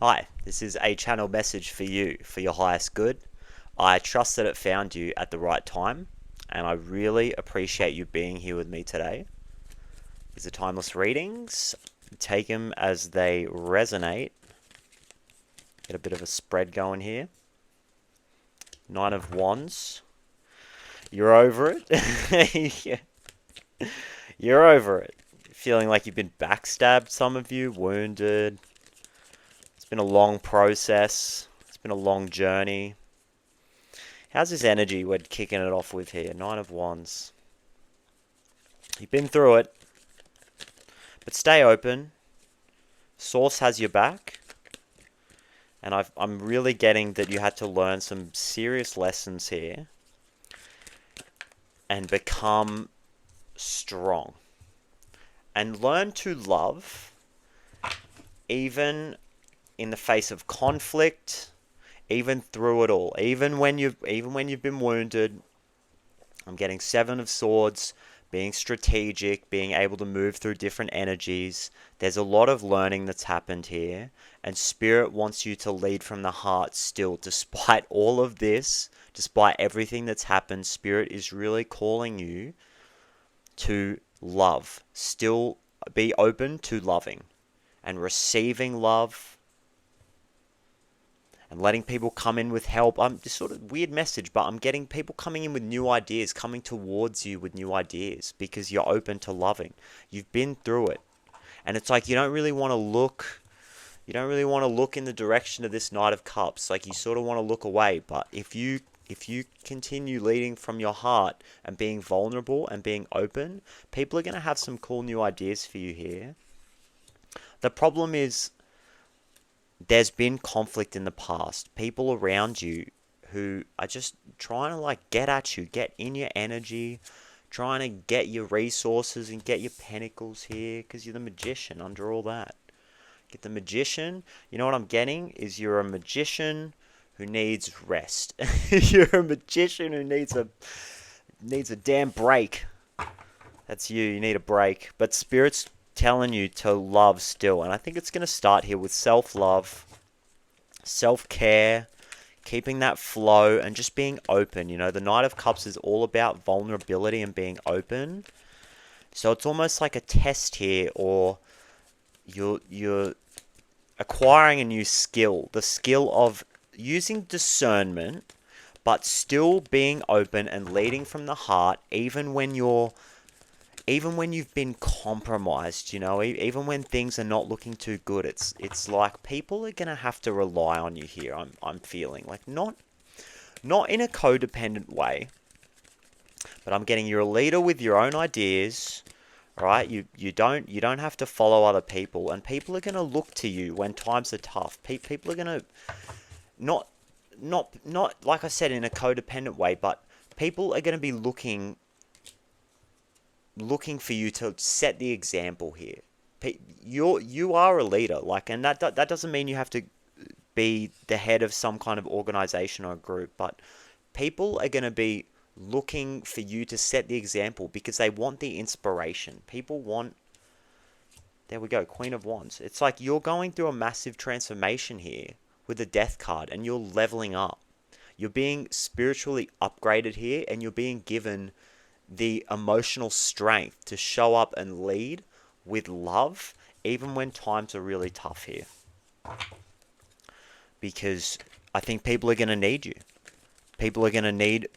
Hi, this is a channel message for you, for your highest good. I trust that it found you at the right time, and I really appreciate you being here with me today. These are timeless readings. Take them as they resonate. Get a bit of a spread going here. Nine of Wands. You're over it. Yeah. You're over it. Feeling like you've been backstabbed, some of you, wounded. It's been a long process. It's been a long journey. How's this energy we're kicking it off with here? Nine of Wands. You've been through it, but stay open. Source has your back. And I'm really getting that you had to learn some serious lessons here and become strong. And learn to love even in the face of conflict, even through it all. Even when you've been wounded. I'm getting Seven of Swords, being strategic, being able to move through different energies. There's a lot of learning that's happened here. And Spirit wants you to lead from the heart still. Despite all of this, despite everything that's happened, Spirit is really calling you to love. Still be open to loving and receiving love. And letting people come in with help. I'm just sort of weird message, but I'm getting people coming in with new ideas, coming towards you with new ideas because you're open to loving. You've been through it. And it's like you don't really want to look in the direction of this Knight of Cups. Like you sort of want to look away, but if you continue leading from your heart and being vulnerable and being open, people are going to have some cool new ideas for you here. The problem is there's been conflict in the past. People around you who are just trying to like get at you, get in your energy, trying to get your resources and get your pentacles here because you're the magician under all that. Get the magician. You know what I'm getting is you're a magician who needs rest. You're a magician who needs a damn break. That's you. You need a break. But Spirit's telling you to love still. And I think it's going to start here with self-love, self-care, keeping that flow and just being open. You know, the Knight of Cups is all about vulnerability and being open. So it's almost like a test here, or you're acquiring a new skill. The skill of using discernment, but still being open and leading from the heart, even when you've been compromised, you know, even when things are not looking too good. It's like people are gonna have to rely on you here. I'm feeling like not in a codependent way, but I'm getting you're a leader with your own ideas, right? You don't have to follow other people, and people are gonna look to you when times are tough. People are gonna not like I said in a codependent way, but people are gonna be looking for you to set the example here. You are a leader, like, and that doesn't mean you have to be the head of some kind of organization or group, but people are going to be looking for you to set the example because they want the inspiration. People want, there we go, Queen of Wands. It's like you're going through a massive transformation here with the Death card, and you're leveling up. You're being spiritually upgraded here, and you're being given the emotional strength to show up and lead with love, even when times are really tough here. Because I think people are going to need you. People are going to need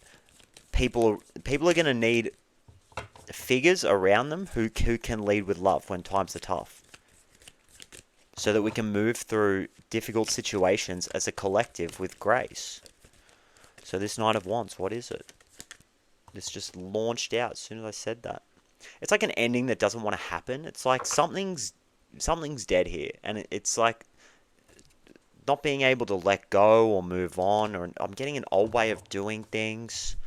figures around them who can lead with love when times are tough, so that we can move through difficult situations as a collective with grace. So this Knight of Wands, what is it? This just launched out as soon as I said that. It's like an ending that doesn't want to happen. It's like something's dead here, and it's like not being able to let go or move on, or I'm getting an old way of doing things.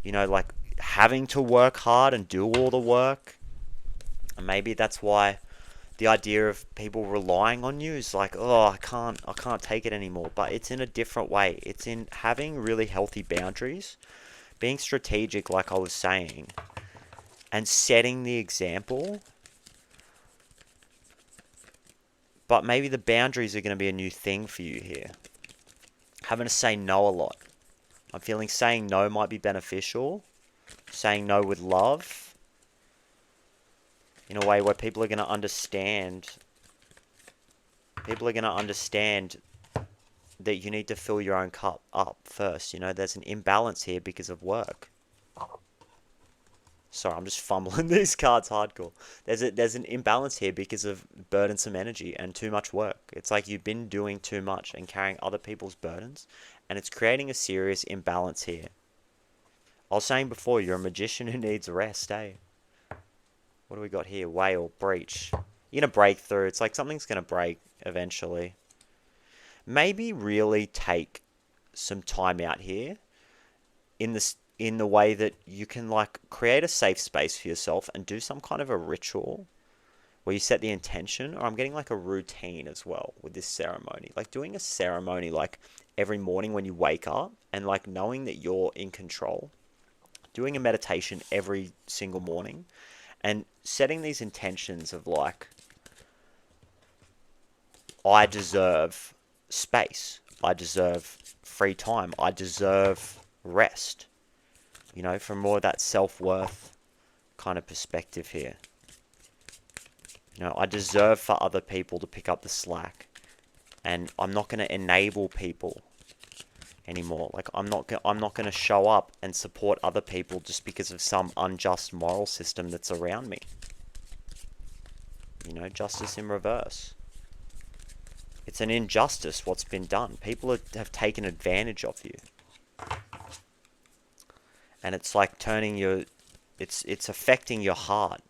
You know, like having to work hard and do all the work. And maybe that's why the idea of people relying on you is like, oh, I can't take it anymore. But it's in a different way. It's in having really healthy boundaries, being strategic, like I was saying, and setting the example But maybe the boundaries are going to be a new thing for you here. Having to say no a lot. I'm feeling saying no might be beneficial. Saying no with love. In a way where people are going to understand. People are going to understand that you need to fill your own cup up first. You know, there's an imbalance here because of work. Sorry, I'm just fumbling these cards hardcore. There's an imbalance here because of burdensome energy and too much work. It's like you've been doing too much and carrying other people's burdens, and it's creating a serious imbalance here. I was saying before, you're a magician who needs rest, eh? What do we got here? Whale, breach. You're going to break through. It's like something's going to break eventually. Maybe really take some time out here in the way that you can like create a safe space for yourself and do some kind of a ritual where you set the intention, or I'm getting like a routine as well with this ceremony. Like doing a ceremony like every morning when you wake up and like knowing that you're in control. Doing a meditation every single morning and setting these intentions of like, I deserve space. I deserve free time. I deserve rest. You know, from more of that self-worth kind of perspective here. You know, I deserve for other people to pick up the slack. And I'm not going to enable people anymore. Like, I'm not going to show up and support other people just because of some unjust moral system that's around me. You know, justice in reverse. It's an injustice what's been done. People have taken advantage of you. And it's like turning your... It's affecting your heart.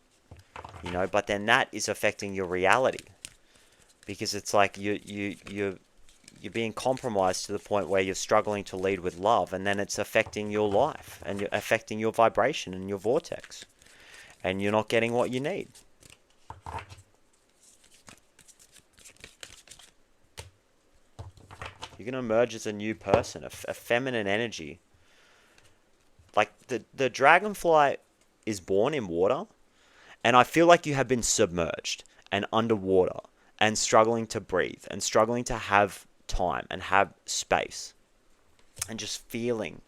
You know, but then that is affecting your reality. Because it's like you're being compromised to the point where you're struggling to lead with love. And then it's affecting your life. And you're affecting your vibration and your vortex. And you're not getting what you need. You're going to emerge as a new person, a feminine energy. Like, the dragonfly is born in water, and I feel like you have been submerged and underwater and struggling to breathe and struggling to have time and have space and just feeling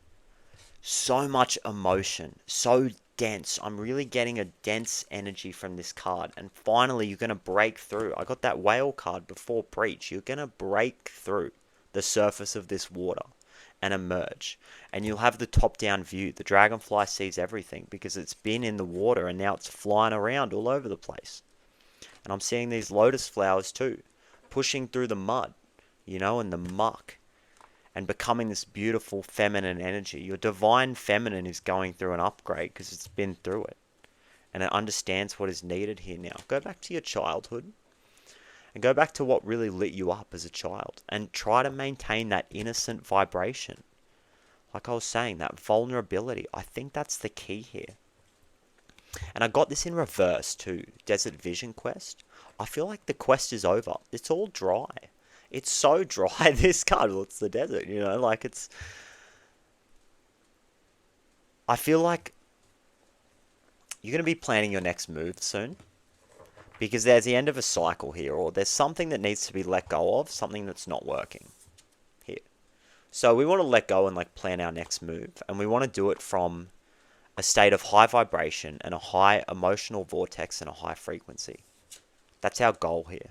so much emotion, so dense. I'm really getting a dense energy from this card, and finally you're going to break through. I got that whale card before breach. You're going to break through the surface of this water and emerge, and you'll have the top-down view. The dragonfly sees everything because it's been in the water and now it's flying around all over the place. And I'm seeing these lotus flowers too, pushing through the mud, you know, and the muck, and becoming this beautiful feminine energy. Your divine feminine is going through an upgrade because it's been through it, and it understands what is needed here now. Go back to your childhood. And go back to what really lit you up as a child. And try to maintain that innocent vibration. Like I was saying, that vulnerability. I think that's the key here. And I got this in reverse too. Desert Vision Quest. I feel like the quest is over. It's all dry. It's so dry, this card. Well, it's the desert, you know. Like it's... I feel like you're going to be planning your next move soon. Because there's the end of a cycle here, or there's something that needs to be let go of, something that's not working here. So we want to let go and like plan our next move, and we want to do it from a state of high vibration and a high emotional vortex and a high frequency. That's our goal here.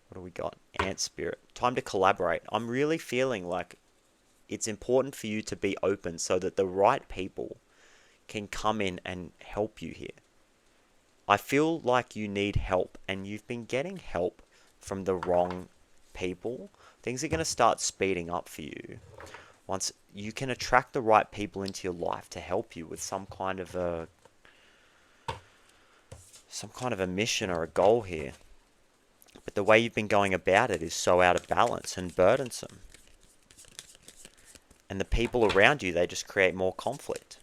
What do we got? Ant Spirit. Time to collaborate. I'm really feeling like it's important for you to be open so that the right people can come in and help you here. I feel like you need help, and you've been getting help from the wrong people. Things are going to start speeding up for you once you can attract the right people into your life to help you with some kind of a mission or a goal here. But the way you've been going about it is so out of balance and burdensome. And the people around you, they just create more conflict.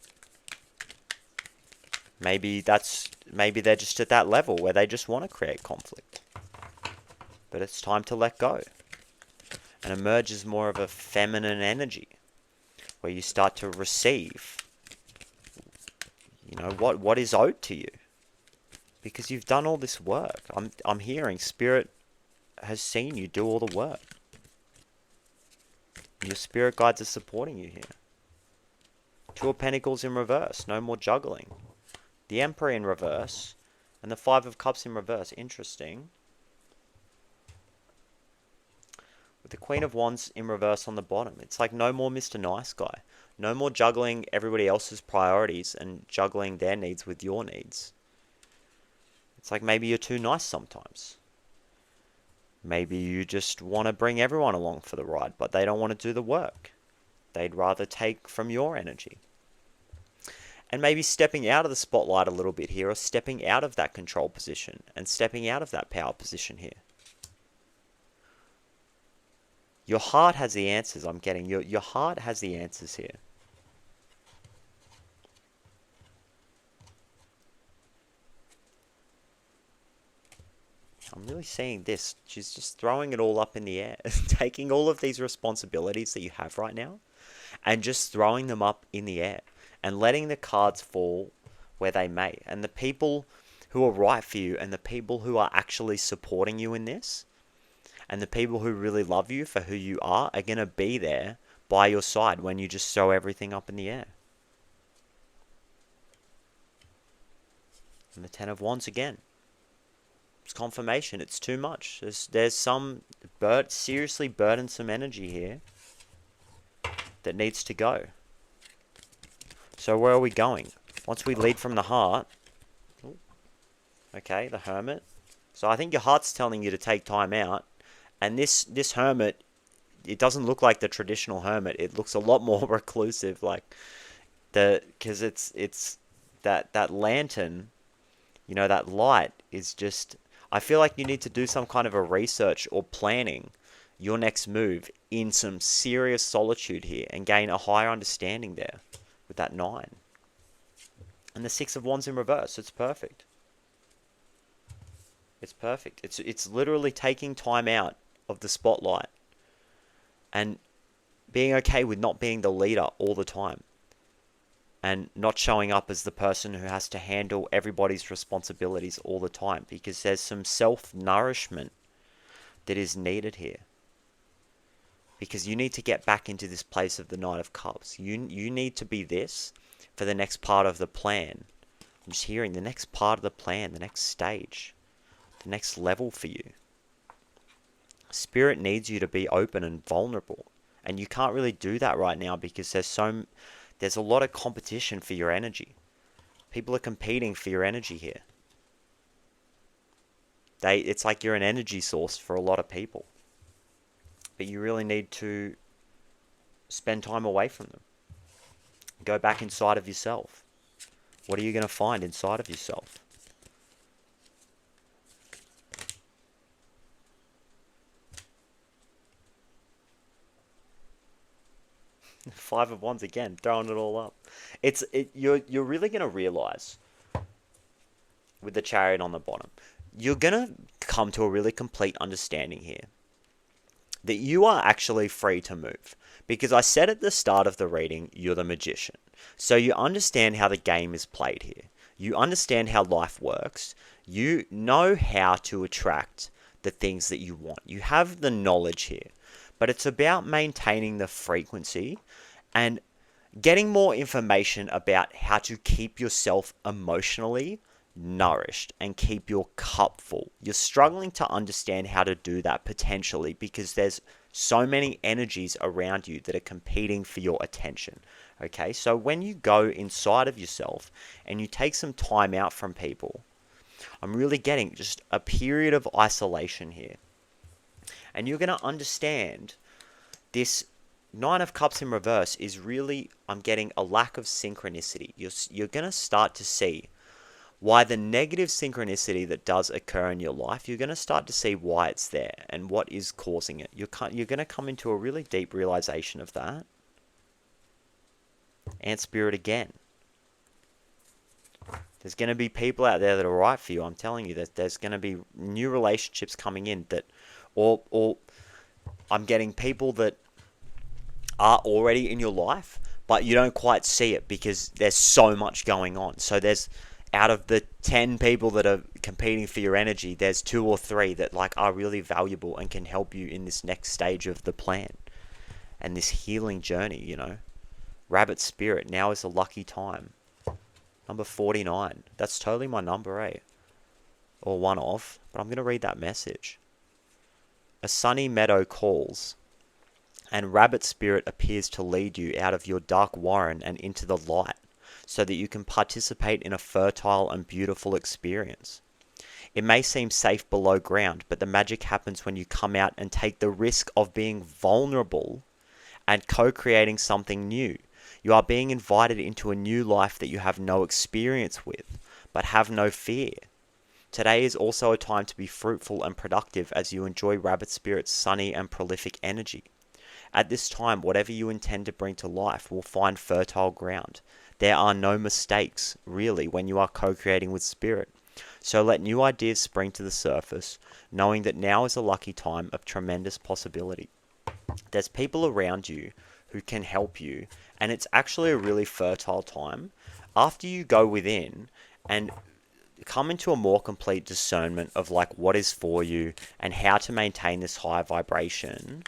Maybe they're just at that level where they just want to create conflict. But it's time to let go. And emerge as more of a feminine energy. Where you start to receive, you know, what is owed to you. Because you've done all this work. I'm hearing Spirit has seen you do all the work. Your spirit guides are supporting you here. Two of Pentacles in reverse. No more juggling. The Emperor in reverse. And the Five of Cups in reverse. Interesting. With the Queen of Wands in reverse on the bottom. It's like no more Mr. Nice Guy. No more juggling everybody else's priorities and juggling their needs with your needs. It's like maybe you're too nice sometimes. Maybe you just want to bring everyone along for the ride, but they don't want to do the work. They'd rather take from your energy. And maybe stepping out of the spotlight a little bit here, or stepping out of that control position and stepping out of that power position here. Your heart has the answers, I'm getting. Your heart has the answers here. I'm really seeing this. She's just throwing it all up in the air. Taking all of these responsibilities that you have right now and just throwing them up in the air and letting the cards fall where they may. And the people who are right for you and the people who are actually supporting you in this and the people who really love you for who you are going to be there by your side when you just throw everything up in the air. And the Ten of Wands again. It's confirmation. It's too much. There's some seriously burdensome energy here that needs to go. So where are we going? Once we lead from the heart. Okay, the Hermit. So I think your heart's telling you to take time out. And this Hermit, it doesn't look like the traditional Hermit. It looks a lot more reclusive, because it's that lantern, that light is just. I feel like you need to do some kind of a research or planning your next move in some serious solitude here and gain a higher understanding there with that 9. And the Six of Wands in reverse. It's perfect. It's perfect. It's literally taking time out of the spotlight and being okay with not being the leader all the time. And not showing up as the person who has to handle everybody's responsibilities all the time. Because there's some self-nourishment that is needed here. Because you need to get back into this place of the Knight of Cups. You need to be this for the next part of the plan. I'm just hearing the next part of the plan, the next stage. The next level for you. Spirit needs you to be open and vulnerable. And you can't really do that right now because there's a lot of competition for your energy. People are competing for your energy here. It's like you're an energy source for a lot of people. But you really need to spend time away from them. Go back inside of yourself. What are you going to find inside of yourself? Five of Wands again, throwing it all up. You're really going to realize with the Chariot on the bottom, you're going to come to a really complete understanding here that you are actually free to move. Because I said at the start of the reading, you're the Magician. So you understand how the game is played here. You understand how life works. You know how to attract the things that you want. You have the knowledge here. But it's about maintaining the frequency and getting more information about how to keep yourself emotionally nourished and keep your cup full. You're struggling to understand how to do that potentially because there's so many energies around you that are competing for your attention. Okay, so when you go inside of yourself and you take some time out from people, I'm really getting just a period of isolation here. And you're going to understand this Nine of Cups in reverse is really, I'm getting a lack of synchronicity. You're going to start to see why the negative synchronicity that does occur in your life, you're going to start to see why it's there and what is causing it. You're going to come into a really deep realization of that. Ant Spirit again. There's going to be people out there that are right for you. I'm telling you that there's going to be new relationships coming in that, or I'm getting people that are already in your life, but you don't quite see it because there's so much going on. So there's out of the 10 people that are competing for your energy, there's 2 or 3 that like are really valuable and can help you in this next stage of the plan and this healing journey, you know. Rabbit Spirit, now is a lucky time. Number 49. That's totally my number, eh? Or one of, but I'm going to read that message. A sunny meadow calls, and Rabbit Spirit appears to lead you out of your dark warren and into the light, so that you can participate in a fertile and beautiful experience. It may seem safe below ground, but the magic happens when you come out and take the risk of being vulnerable and co-creating something new. You are being invited into a new life that you have no experience with, but have no fear. Today is also a time to be fruitful and productive as you enjoy Rabbit Spirit's sunny and prolific energy. At this time, whatever you intend to bring to life will find fertile ground. There are no mistakes, really, when you are co-creating with Spirit. So let new ideas spring to the surface, knowing that now is a lucky time of tremendous possibility. There's people around you who can help you, and it's actually a really fertile time. After you go within and come into a more complete discernment of like what is for you and how to maintain this high vibration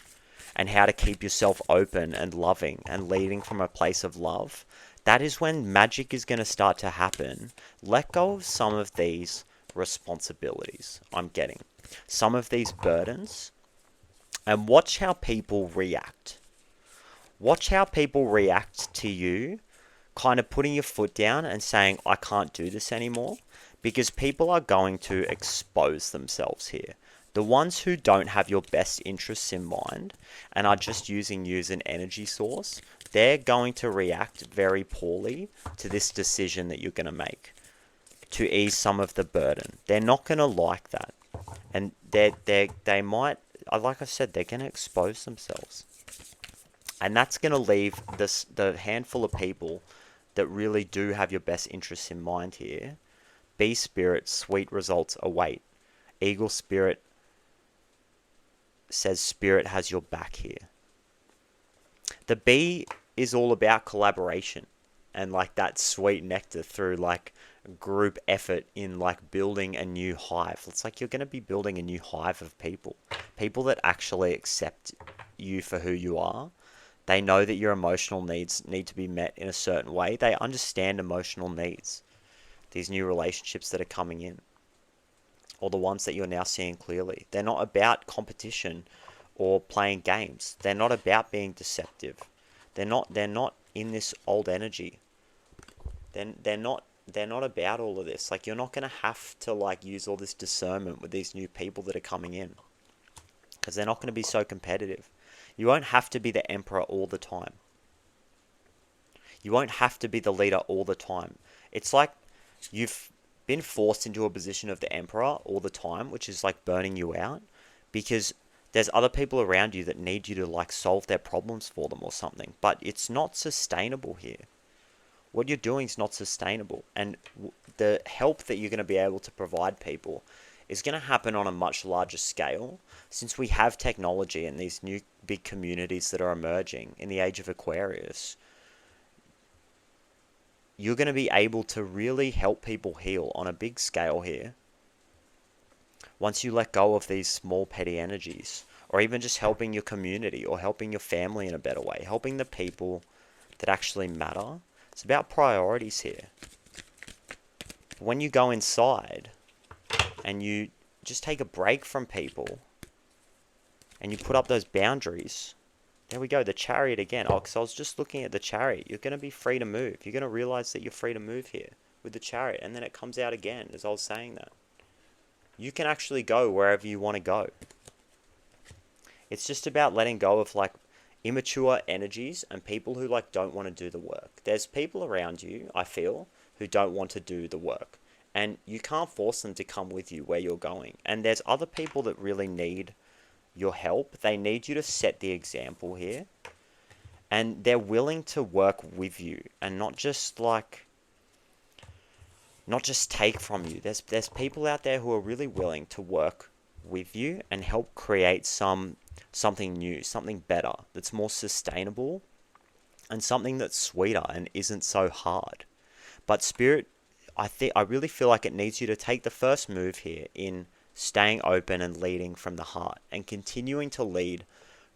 and how to keep yourself open and loving and leading from a place of love, that is when magic is going to start to happen. Let go of some of these responsibilities I'm getting, some of these burdens, and watch how people react. Watch how people react to you kind of putting your foot down and saying, I can't do this anymore, because people are going to expose themselves here. The ones who don't have your best interests in mind and are just using you as an energy source, they're going to react very poorly to this decision that you're going to make to ease some of the burden. They're not going to like that. And they might, like I said, they're going to expose themselves. And that's going to leave the handful of people that really do have your best interests in mind here. Bee Spirit, sweet results await. Eagle Spirit says Spirit has your back here. The bee is all about collaboration and like that sweet nectar through like group effort in like building a new hive. It's like you're going to be building a new hive of people. People that actually accept you for who you are. They know that your emotional needs need to be met in a certain way. They understand emotional needs. These new relationships that are coming in, or the ones that you're now seeing clearly. They're not about competition or playing games. They're not about being deceptive. They're not in this old energy. They're not about all of this. Like, you're not going to have to like use all this discernment with these new people that are coming in, because they're not going to be so competitive. You won't have to be the emperor all the time. You won't have to be the leader all the time. It's like you've been forced into a position of the emperor all the time, which is like burning you out, because there's other people around you that need you to like solve their problems for them or something. But it's not sustainable here. What you're doing is not sustainable, and the help that you're going to be able to provide people is going to happen on a much larger scale, since we have technology and these new big communities that are emerging in the age of Aquarius. You're going to be able to really help people heal on a big scale here once you let go of these small petty energies, or even just helping your community or helping your family in a better way, helping the people that actually matter. It's about priorities here. When you go inside and you just take a break from people and you put up those boundaries, there we go, the Chariot again. Oh, because I was just looking at the Chariot. You're going to be free to move. You're going to realize that you're free to move here with the Chariot. And then it comes out again as I was saying that. You can actually go wherever you want to go. It's just about letting go of like immature energies and people who like don't want to do the work. There's people around you, I feel, who don't want to do the work. And you can't force them to come with you where you're going. And there's other people that really need your help. They need you to set the example here, and they're willing to work with you and not just take from you. There's people out there who are really willing to work with you and help create something new, something better, that's more sustainable, and something that's sweeter and isn't so hard. But Spirit I really feel like it needs you to take the first move here in staying open and leading from the heart and continuing to lead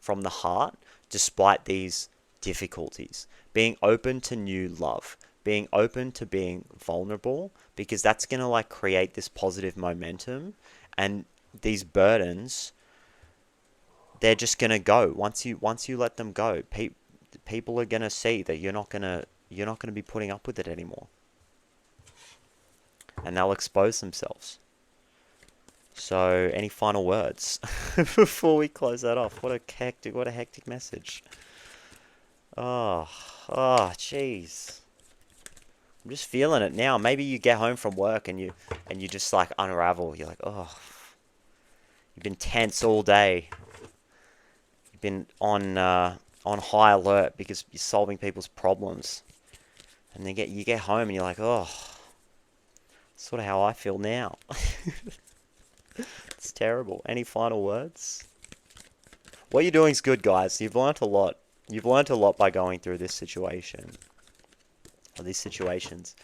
from the heart despite these difficulties. Being open to new love, being open to being vulnerable, because that's going to like create this positive momentum, and these burdens, they're just going to go once you let them go. People are going to see that you're not going to be putting up with it anymore. And they'll expose themselves. So, any final words before we close that off? What a hectic message. Oh, jeez. I'm just feeling it now. Maybe you get home from work and you just like unravel. You're like, oh, you've been tense all day. You've been on high alert because you're solving people's problems, and then you get home and you're like, oh, sort of how I feel now. It's terrible. Any final words? What you're doing is good, guys. You've learnt a lot. You've learnt a lot by going through this situation. Or these situations.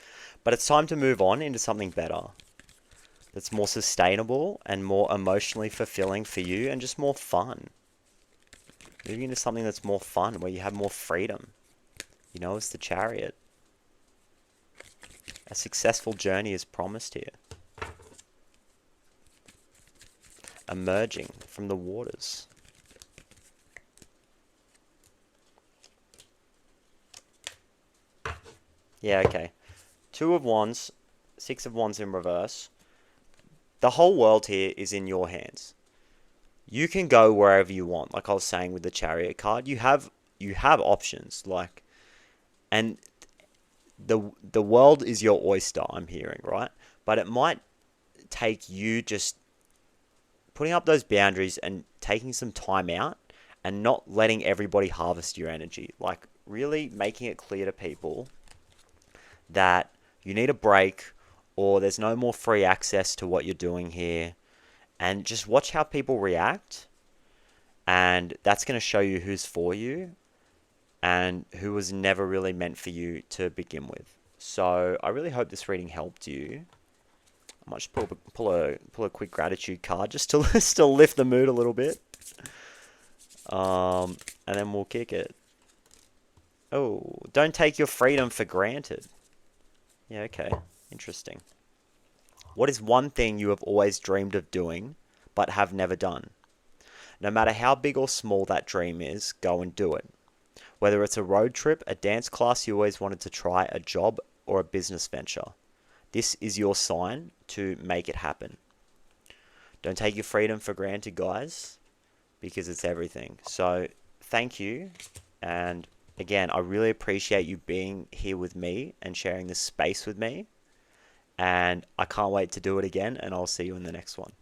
But it's time to move on into something better. That's more sustainable and more emotionally fulfilling for you and just more fun. Moving into something that's more fun, where you have more freedom. You know, it's the Chariot. A successful journey is promised here. Emerging from the waters. Yeah, okay. 2 of Wands, 6 of Wands in reverse. The whole world here is in your hands. You can go wherever you want. Like I was saying with the Chariot card, you have options. Like, and the world is your oyster, I'm hearing, right? But it might take you just putting up those boundaries and taking some time out and not letting everybody harvest your energy. Like, really making it clear to people that you need a break, or there's no more free access to what you're doing here, and just watch how people react, and that's going to show you who's for you and who was never really meant for you to begin with. So I really hope this reading helped you. I might just pull a quick gratitude card just to still lift the mood a little bit, and then we'll kick it. Oh, don't take your freedom for granted. Yeah, okay. Interesting. What is one thing you have always dreamed of doing, but have never done? No matter how big or small that dream is, go and do it. Whether it's a road trip, a dance class you always wanted to try, a job, or a business venture. This is your sign to make it happen. Don't take your freedom for granted, guys, because it's everything. So, thank you, and again, I really appreciate you being here with me and sharing this space with me. And I can't wait to do it again, and I'll see you in the next one.